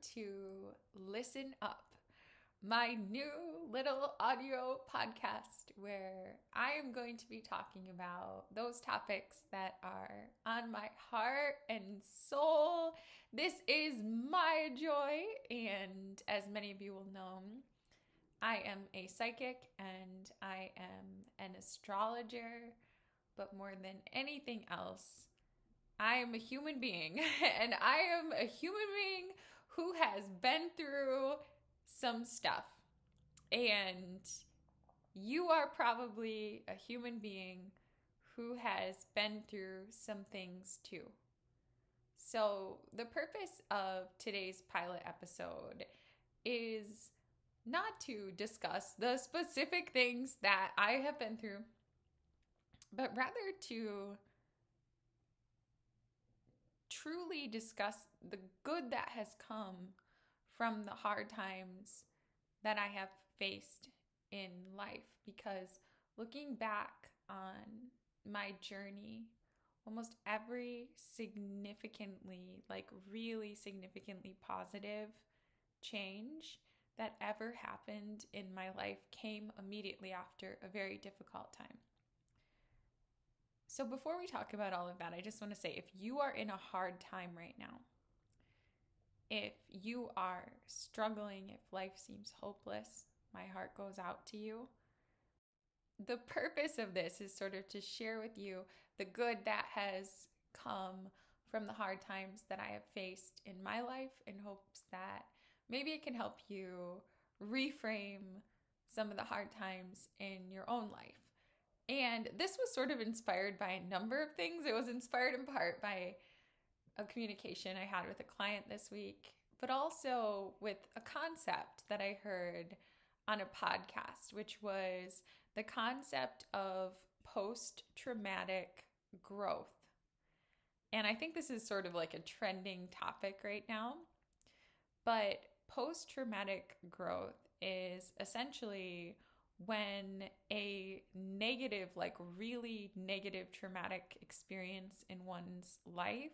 to Listen Up, my new little audio podcast where I am going to be talking about those topics that are on my heart and soul. This is my joy, and as many of you will know, I am a psychic and I am an astrologer, but more than anything else, I am a human being, and I am a human being who has been through some stuff. And you are probably a human being who has been through some things too. So the purpose of today's pilot episode is not to discuss the specific things that I have been through, but rather to truly discuss the good that has come from the hard times that I have faced in life. Because looking back on my journey, almost every really significantly positive change that ever happened in my life came immediately after a very difficult time. So before we talk about all of that, I just want to say, if you are in a hard time right now, if you are struggling, if life seems hopeless, my heart goes out to you. The purpose of this is sort of to share with you the good that has come from the hard times that I have faced in my life, in hopes that maybe it can help you reframe some of the hard times in your own life. And this was sort of inspired by a number of things. It was inspired in part by a communication I had with a client this week, but also with a concept that I heard on a podcast, which was the concept of post-traumatic growth. And I think this is sort of like a trending topic right now, but post-traumatic growth is essentially when a negative, like really negative traumatic experience in one's life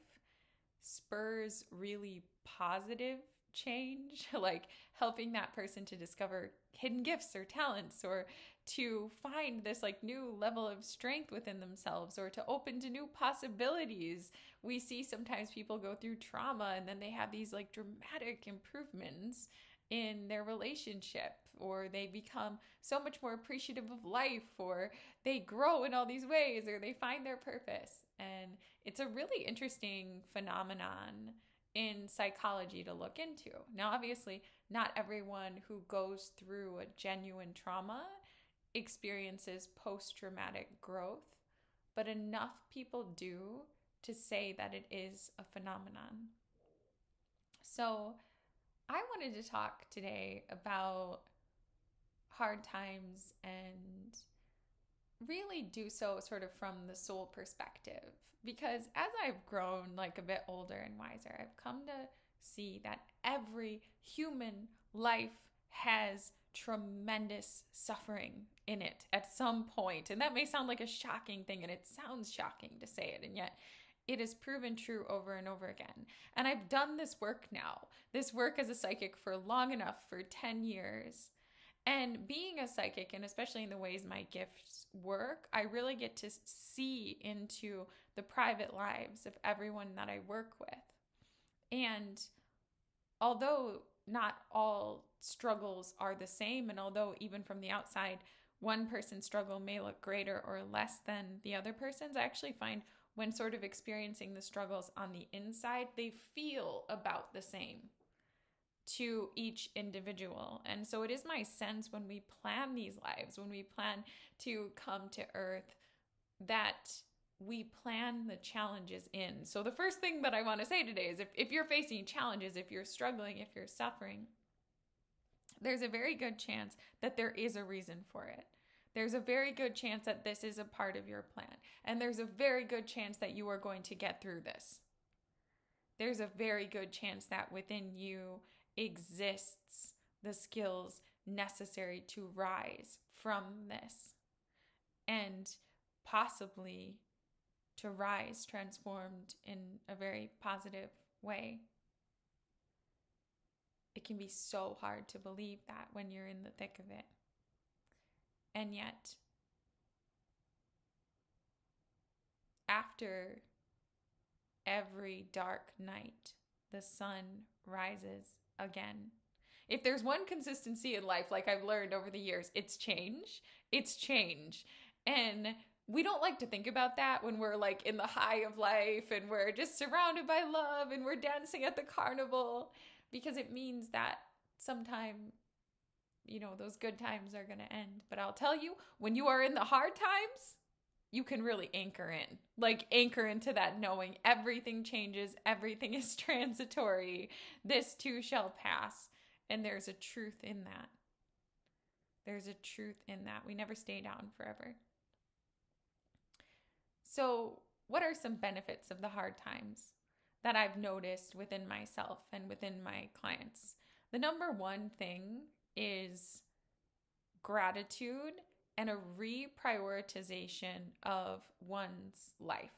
spurs really positive change, like helping that person to discover hidden gifts or talents, or to find this like new level of strength within themselves, or to open to new possibilities. We see sometimes people go through trauma and then they have these like dramatic improvements in their relationship, or they become so much more appreciative of life, or they grow in all these ways, or they find their purpose. And it's a really interesting phenomenon in psychology to look into. Now, obviously, not everyone who goes through a genuine trauma experiences post-traumatic growth, but enough people do to say that it is a phenomenon. So I wanted to talk today about hard times and really do so sort of from the soul perspective, because as I've grown like a bit older and wiser, I've come to see that every human life has tremendous suffering in it at some point. And that may sound like a shocking thing, and it sounds shocking to say it, and yet it is proven true over and over again. And I've done this work now, this work as a psychic, for long enough, for 10 years. And being a psychic, and especially in the ways my gifts work, I really get to see into the private lives of everyone that I work with. And although not all struggles are the same, and although even from the outside, one person's struggle may look greater or less than the other person's, I actually find when sort of experiencing the struggles on the inside, they feel about the same to each individual. And so it is my sense, when we plan these lives, when we plan to come to earth, that we plan the challenges in. So the first thing that I want to say today is, if you're facing challenges, if you're struggling, if you're suffering, there's a very good chance that there is a reason for it. There's a very good chance that this is a part of your plan. And there's a very good chance that you are going to get through this. There's a very good chance that within you exists the skills necessary to rise from this, and possibly to rise transformed in a very positive way. it can be so hard to believe that when you're in the thick of it. And yet, after every dark night, the sun rises again. If there's one consistency in life, like I've learned over the years, it's change. It's change. And we don't like to think about that when we're like in the high of life and we're just surrounded by love and we're dancing at the carnival, because it means that sometime, those good times are going to end. But I'll tell you, when you are in the hard times, you can really anchor in, like anchor into that knowing everything changes, everything is transitory, this too shall pass. And there's a truth in that. There's a truth in that. We never stay down forever. So, what are some benefits of the hard times that I've noticed within myself and within my clients? The number one thing is gratitude and a reprioritization of one's life.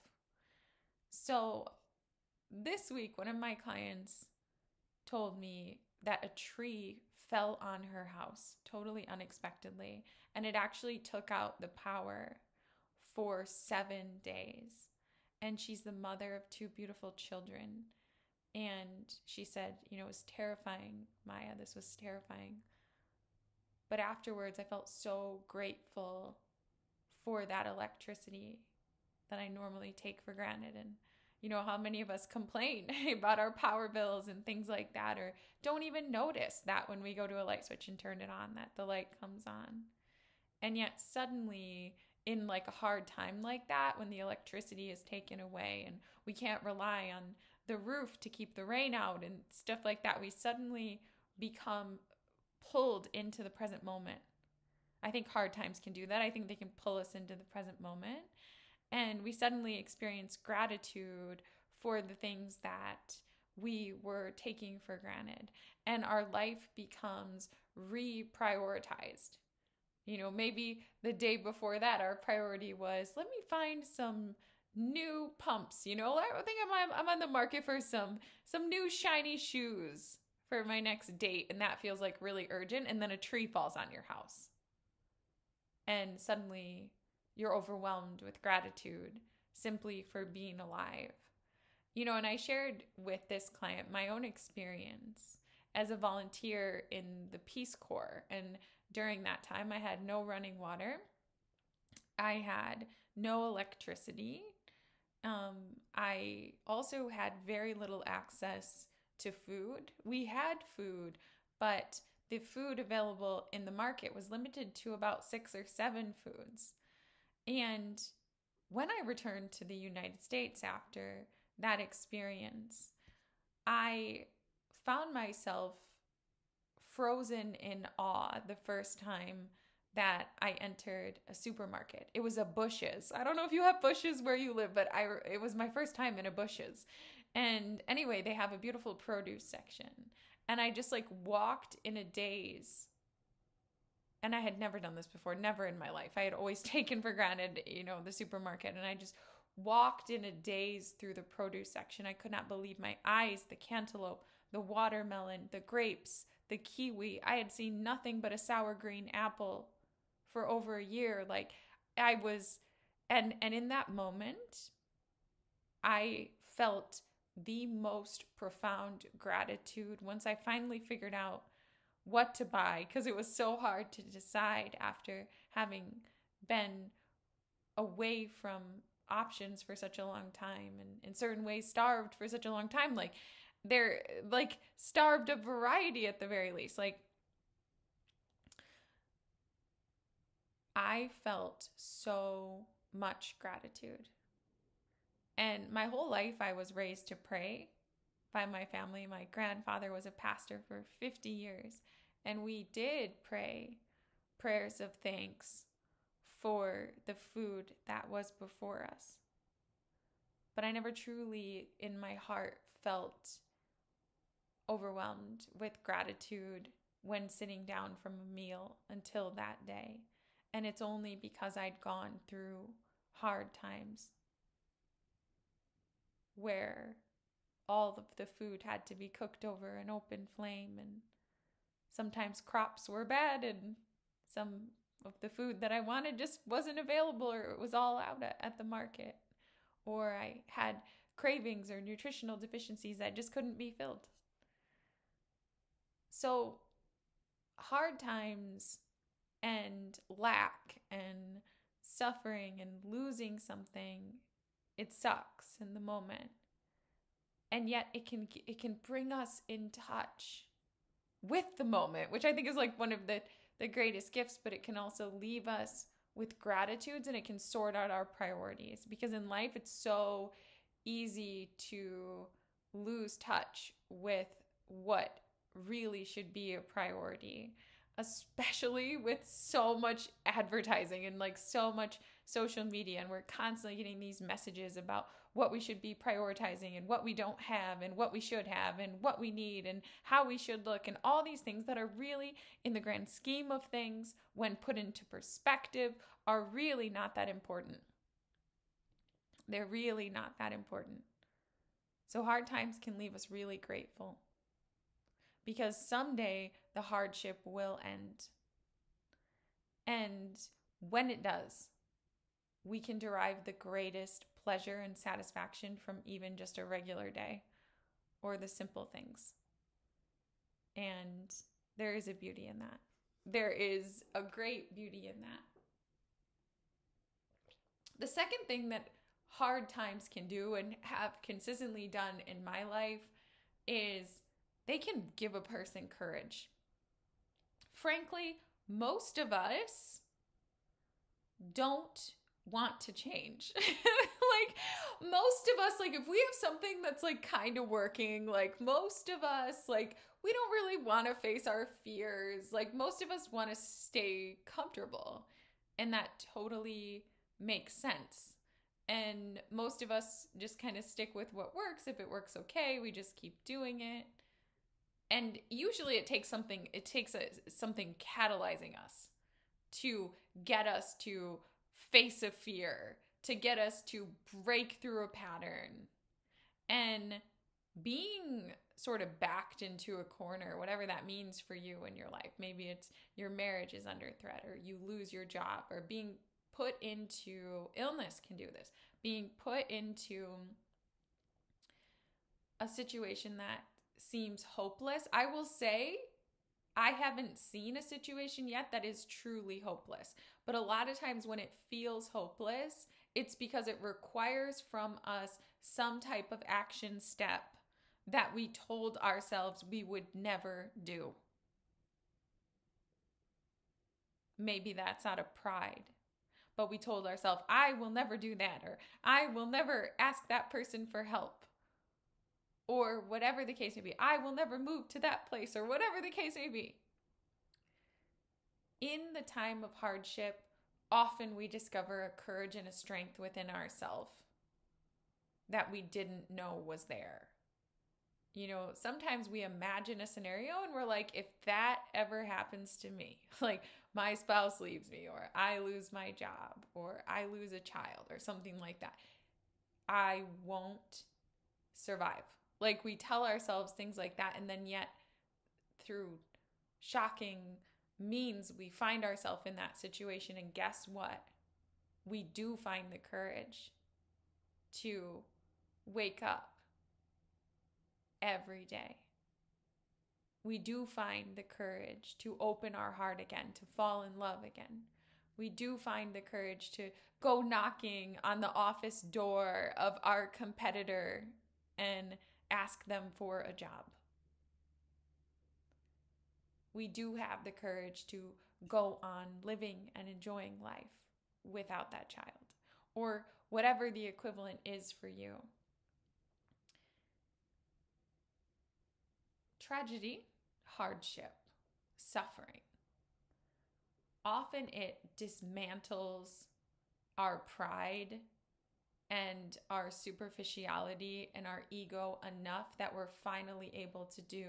So this week, one of my clients told me that a tree fell on her house totally unexpectedly, and it actually took out the power for 7 days. And she's the mother of 2 beautiful children. And she said, it was terrifying, Maya, this was terrifying. But afterwards, I felt so grateful for that electricity that I normally take for granted. And how many of us complain about our power bills and things like that, or don't even notice that when we go to a light switch and turn it on, that the light comes on. And yet suddenly, in like a hard time like that, when the electricity is taken away and we can't rely on the roof to keep the rain out and stuff like that, we suddenly become pulled into the present moment. I think hard times can do that. I think they can pull us into the present moment. And we suddenly experience gratitude for the things that we were taking for granted. And our life becomes reprioritized. Maybe the day before that, our priority was, let me find some new pumps. I think I'm on the market for some new shiny shoes for my next date. And that feels like really urgent. And then a tree falls on your house. And suddenly you're overwhelmed with gratitude simply for being alive. And I shared with this client my own experience as a volunteer in the Peace Corps. And during that time, I had no running water. I had no electricity. I also had very little access to food. We had food, but the food available in the market was limited to about 6 or 7 foods. And when I returned to the United States after that experience, I found myself frozen in awe the first time that I entered a supermarket. It was a Bush's. I don't know if you have Bush's where you live, but it was my first time in a Bush's. And anyway, they have a beautiful produce section. And I just walked in a daze. And I had never done this before, never in my life. I had always taken for granted, the supermarket. And I just walked in a daze through the produce section. I could not believe my eyes, the cantaloupe, the watermelon, the grapes, the kiwi. I had seen nothing but a sour green apple for over a year. And in that moment, I felt the most profound gratitude once I finally figured out what to buy, because it was so hard to decide after having been away from options for such a long time, and in certain ways starved for such a long time. They're starved of variety at the very least. I felt so much gratitude. And my whole life I was raised to pray by my family. My grandfather was a pastor for 50 years. And we did pray prayers of thanks for the food that was before us. But I never truly, in my heart, felt overwhelmed with gratitude when sitting down from a meal until that day. And it's only because I'd gone through hard times where all of the food had to be cooked over an open flame, and sometimes crops were bad, and some of the food that I wanted just wasn't available, or it was all out at the market, or I had cravings or nutritional deficiencies that just couldn't be filled. So hard times and lack and suffering and losing something, it sucks in the moment. And yet it can bring us in touch with the moment, which I think is like one of the greatest gifts, but it can also leave us with gratitudes, and it can sort out our priorities, because in life it's so easy to lose touch with what really should be a priority, especially with so much advertising and like so much social media, and we're constantly getting these messages about what we should be prioritizing and what we don't have and what we should have and what we need and how we should look, and all these things that are really, in the grand scheme of things, when put into perspective, are really not that important. They're really not that important. So hard times can leave us really grateful, because someday the hardship will end. And when it does, we can derive the greatest pleasure and satisfaction from even just a regular day or the simple things. And there is a beauty in that. There is a great beauty in that. The second thing that hard times can do, and have consistently done in my life, is they can give a person courage. Frankly, most of us don't want to change. Like, most of us, like, if we have something that's like kind of working, like, most of us, like, we don't really want to face our fears. Like, most of us want to stay comfortable, and that totally makes sense. And most of us just kind of stick with what works. If it works, okay, we just keep doing it. And usually it takes something catalyzing us to get us to face a fear, to get us to break through a pattern. And being sort of backed into a corner, whatever that means for you in your life, maybe it's your marriage is under threat, or you lose your job, or being put into illness can do this. Being put into a situation that seems hopeless. I will say, I haven't seen a situation yet that is truly hopeless. But a lot of times when it feels hopeless, it's because it requires from us some type of action step that we told ourselves we would never do. Maybe that's out of pride, but we told ourselves, I will never do that, or I will never ask that person for help, or whatever the case may be. I will never move to that place, or whatever the case may be. In the time of hardship, often we discover a courage and a strength within ourselves that we didn't know was there. You know, sometimes we imagine a scenario and we're like, if that ever happens to me, like my spouse leaves me, or I lose my job, or I lose a child, or something like that, I won't survive. Like, we tell ourselves things like that, and then yet through shocking means we find ourselves in that situation, and guess what? We do find the courage to wake up every day. We do find the courage to open our heart again, to fall in love again. We do find the courage to go knocking on the office door of our competitor and ask them for a job. We do have the courage to go on living and enjoying life without that child, or whatever the equivalent is for you. Tragedy, hardship, suffering, often it dismantles our pride and our superficiality and our ego enough that we're finally able to do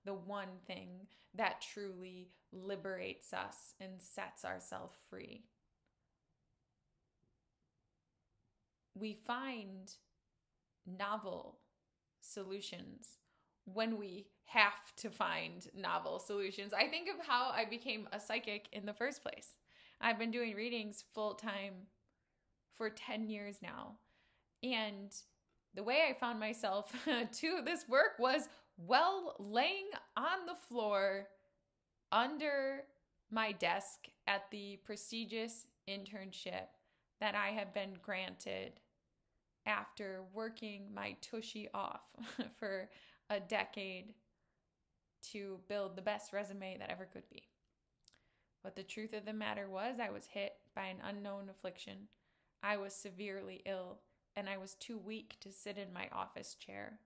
the one thing that truly liberates us and sets ourselves free. We find novel solutions when we have to find novel solutions. I think of how I became a psychic in the first place. I've been doing readings full time for 10 years now. And the way I found myself to this work was, well, laying on the floor under my desk at the prestigious internship that I have been granted after working my tushy off for a decade to build the best resume that ever could be. But the truth of the matter was, I was hit by an unknown affliction. I was severely ill, and I was too weak to sit in my office chair.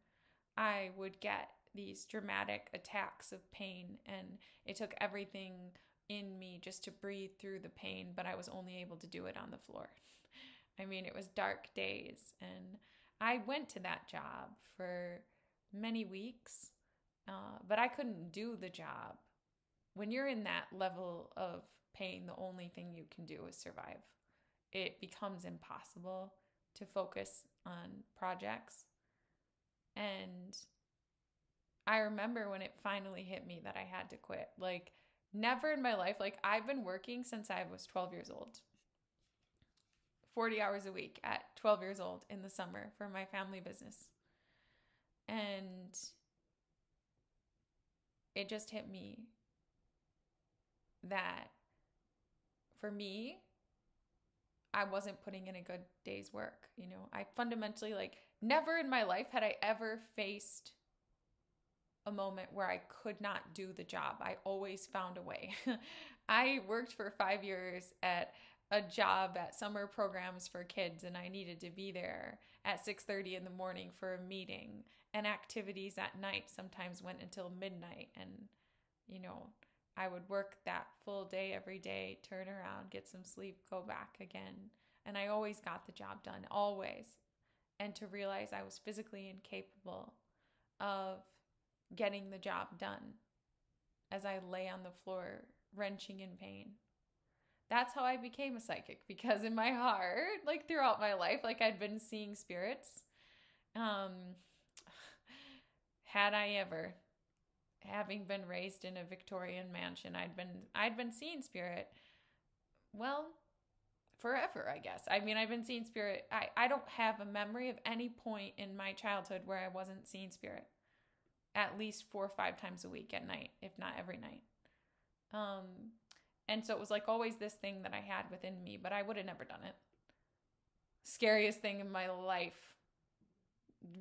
I would get these dramatic attacks of pain, and it took everything in me just to breathe through the pain, but I was only able to do it on the floor. I mean, it was dark days, and I went to that job for many weeks, but I couldn't do the job. When you're in that level of pain, the only thing you can do is survive. It becomes impossible to focus on projects. And I remember when it finally hit me that I had to quit. Like, never in my life, like, I've been working since I was 12 years old. 40 hours a week at 12 years old in the summer for my family business. And it just hit me that for me, I wasn't putting in a good day's work. You know, I fundamentally, like, never in my life had I ever faced a moment where I could not do the job. I always found a way. I worked for 5 years at a job at summer programs for kids, and I needed to be there at 6:30 in the morning for a meeting, and activities at night sometimes went until midnight. And, you know, I would work that full day every day, turn around, get some sleep, go back again. And I always got the job done, always. And to realize I was physically incapable of getting the job done as I lay on the floor, wrenching in pain. That's how I became a psychic, because in my heart, like, throughout my life, like, I'd been seeing spirits. Had I ever, having been raised in a Victorian mansion, I'd been seeing spirit, well, forever, I guess. I mean, I've been seeing spirit. I don't have a memory of any point in my childhood where I wasn't seeing spirit at least 4 or 5 times a week at night, if not every night. And so it was like always this thing that I had within me, but I would have never done it. Scariest thing in my life,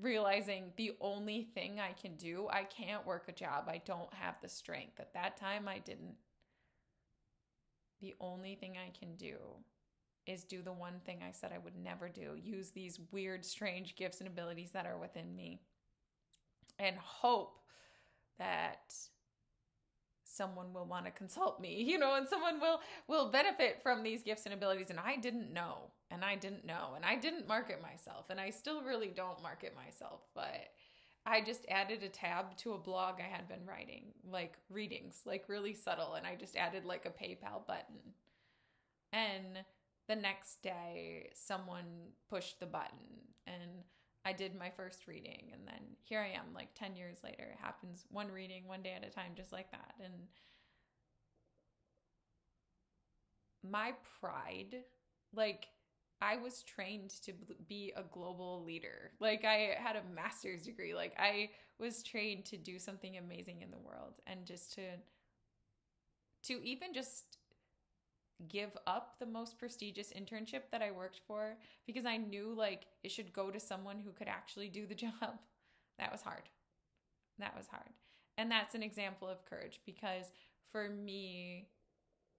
realizing the only thing I can do, I can't work a job. I don't have the strength. At that time, I didn't. The only thing I can do is do the one thing I said I would never do. Use these weird, strange gifts and abilities that are within me, and hope that someone will want to consult me, you know, and someone will benefit from these gifts and abilities. And I didn't know, and I didn't market myself, and I still really don't market myself, but I just added a tab to a blog I had been writing, like readings, like really subtle, and I just added like a PayPal button. And the next day, someone pushed the button, and I did my first reading, and then here I am, like 10 years later. It happens one reading, one day at a time, just like that. And my pride, like, I was trained to be a global leader. Like, I had a master's degree. Like, I was trained to do something amazing in the world, and just to even just give up the most prestigious internship that I worked for, because I knew, like, it should go to someone who could actually do the job. That was hard. And that's an example of courage, because for me,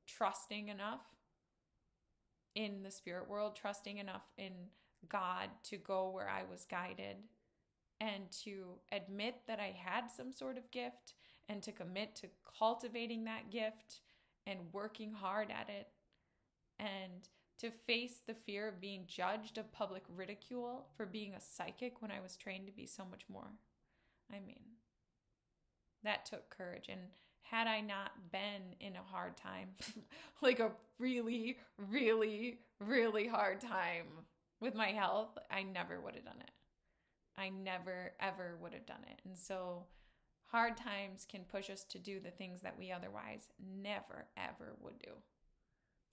trusting enough in the spirit world, trusting enough in God to go where I was guided, and to admit that I had some sort of gift, and to commit to cultivating that gift and working hard at it, and to face the fear of being judged, of public ridicule for being a psychic when I was trained to be so much more. I mean, that took courage. And had I not been in a hard time, like a really, really, really hard time with my health, I never would have done it. I never, ever would have done it. And so hard times can push us to do the things that we otherwise never, ever would do.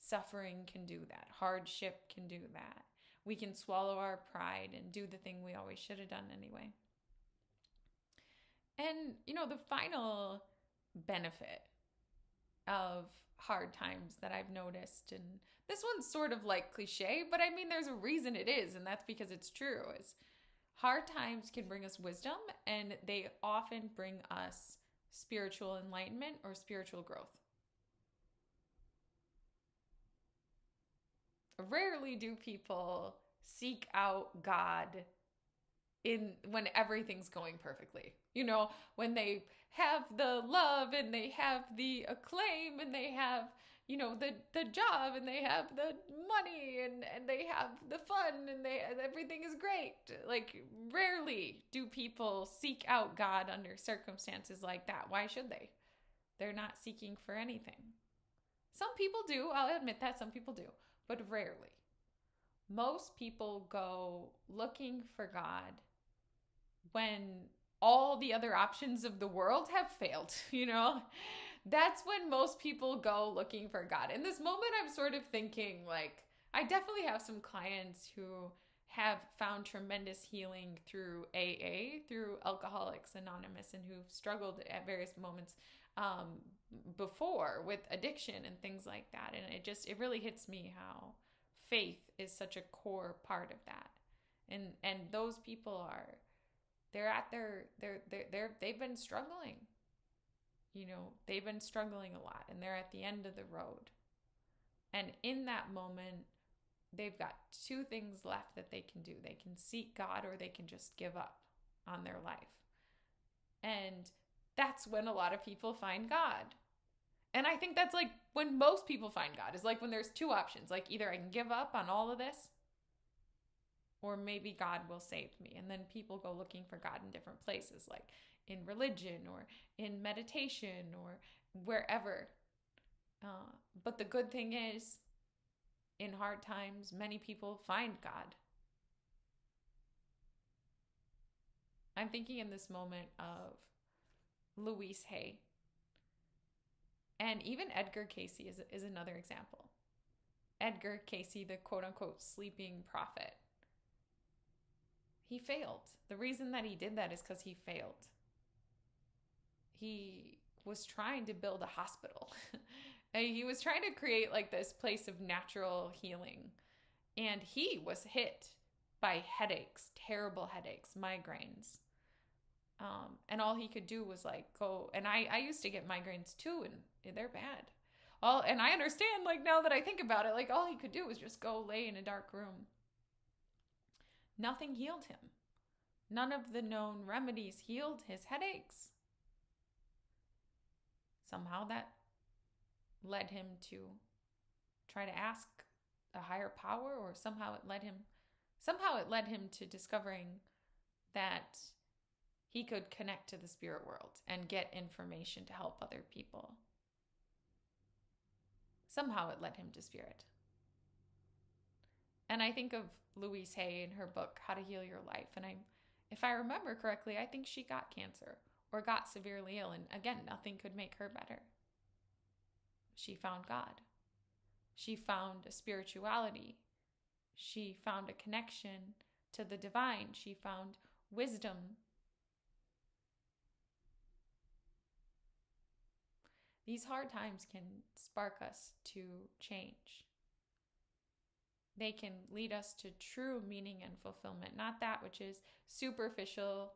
Suffering can do that. Hardship can do that. We can swallow our pride and do the thing we always should have done anyway. And, the final benefit of hard times that I've noticed, and this one's sort of like cliche, but I mean, there's a reason it is, and that's because it's true, is hard times can bring us wisdom, and they often bring us spiritual enlightenment or spiritual growth. Rarely do people seek out God when everything's going perfectly. When they have the love and they have the acclaim and they have, the job and they have the money and they have the fun and everything is great. Like, rarely do people seek out God under circumstances like that. Why should they? They're not seeking for anything. Some people do. I'll admit that some people do, but rarely. Most people go looking for God when all the other options of the world have failed, That's when most people go looking for God. In this moment, I'm sort of thinking, like, I definitely have some clients who have found tremendous healing through AA, through Alcoholics Anonymous, and who've struggled at various moments before with addiction and things like that. And it really hits me how faith is such a core part of that. And those people they've been struggling. They've been struggling a lot, and they're at the end of the road. And in that moment, they've got two things left that they can do. They can seek God, or they can just give up on their life. And that's when a lot of people find God. And I think that's like when most people find God, is like when there's two options. Like, either I can give up on all of this, or maybe God will save me. And then people go looking for God in different places, like in religion or in meditation or wherever. But the good thing is, in hard times, many people find God. I'm thinking in this moment of Louise Hay. And even Edgar Cayce is another example. Edgar Cayce, the quote-unquote sleeping prophet. He failed. The reason that he did that is because he failed. He was trying to build a hospital. He was trying to create like this place of natural healing. And he was hit by headaches, terrible headaches, migraines. And all he could do was like go, and I used to get migraines too, and they're bad. And I understand, like, now that I think about it, like, all he could do was just go lay in a dark room. Nothing healed him. None of the known remedies healed his headaches. Somehow that led him to try to ask a higher power, or somehow it led him to discovering that he could connect to the spirit world and get information to help other people. Somehow it led him to spirit. And I think of Louise Hay in her book, How to Heal Your Life. And if I remember correctly, I think she got cancer or got severely ill. And again, nothing could make her better. She found God. She found a spirituality. She found a connection to the divine. She found wisdom. These hard times can spark us to change. They can lead us to true meaning and fulfillment, not that which is superficial,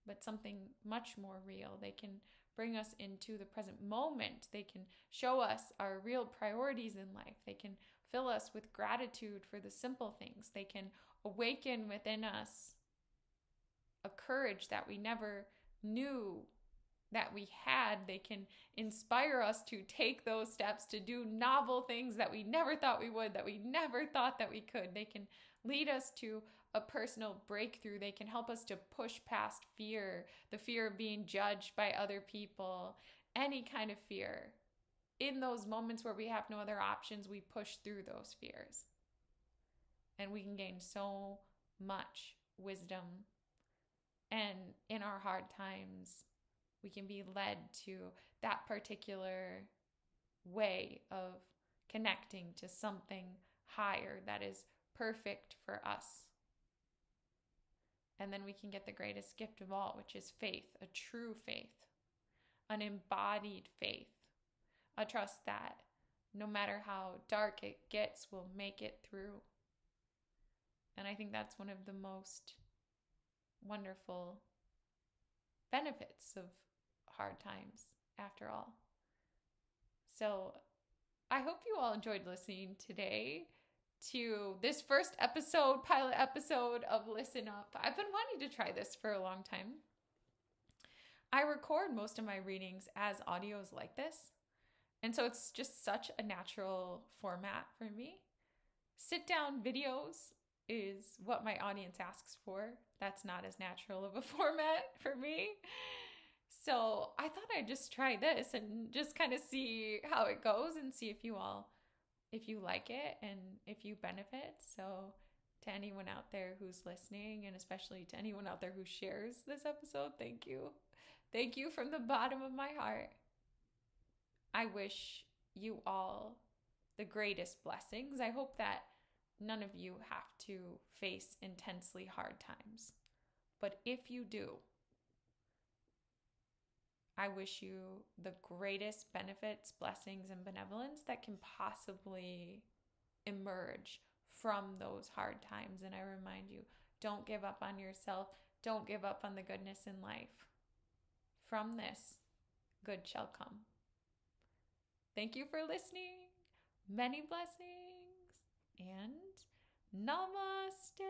but something much more real. They can bring us into the present moment. They can show us our real priorities in life. They can fill us with gratitude for the simple things. They can awaken within us a courage that we never knew that we had. They can inspire us to take those steps to do novel things that we never thought we would, that we never thought that we could. They can lead us to a personal breakthrough. They can help us to push past fear, the fear of being judged by other people, any kind of fear. In those moments where we have no other options, we push through those fears. And we can gain so much wisdom And in our hard times, we can be led to that particular way of connecting to something higher that is perfect for us. And then we can get the greatest gift of all, which is faith, a true faith, an embodied faith, a trust that no matter how dark it gets, we'll make it through. And I think that's one of the most wonderful benefits of hard times, after all. So I hope you all enjoyed listening today to this first episode, pilot episode of Listen Up. I've been wanting to try this for a long time. I record most of my readings as audios like this, and so it's just such a natural format for me. Sit-down videos is what my audience asks for. That's not as natural of a format for me. So I thought I'd just try this and just kind of see how it goes and see if you like it and if you benefit. So to anyone out there who's listening, and especially to anyone out there who shares this episode, thank you. Thank you from the bottom of my heart. I wish you all the greatest blessings. I hope that none of you have to face intensely hard times. But if you do, I wish you the greatest benefits, blessings, and benevolence that can possibly emerge from those hard times. And I remind you, don't give up on yourself. Don't give up on the goodness in life. From this, good shall come. Thank you for listening. Many blessings and namaste.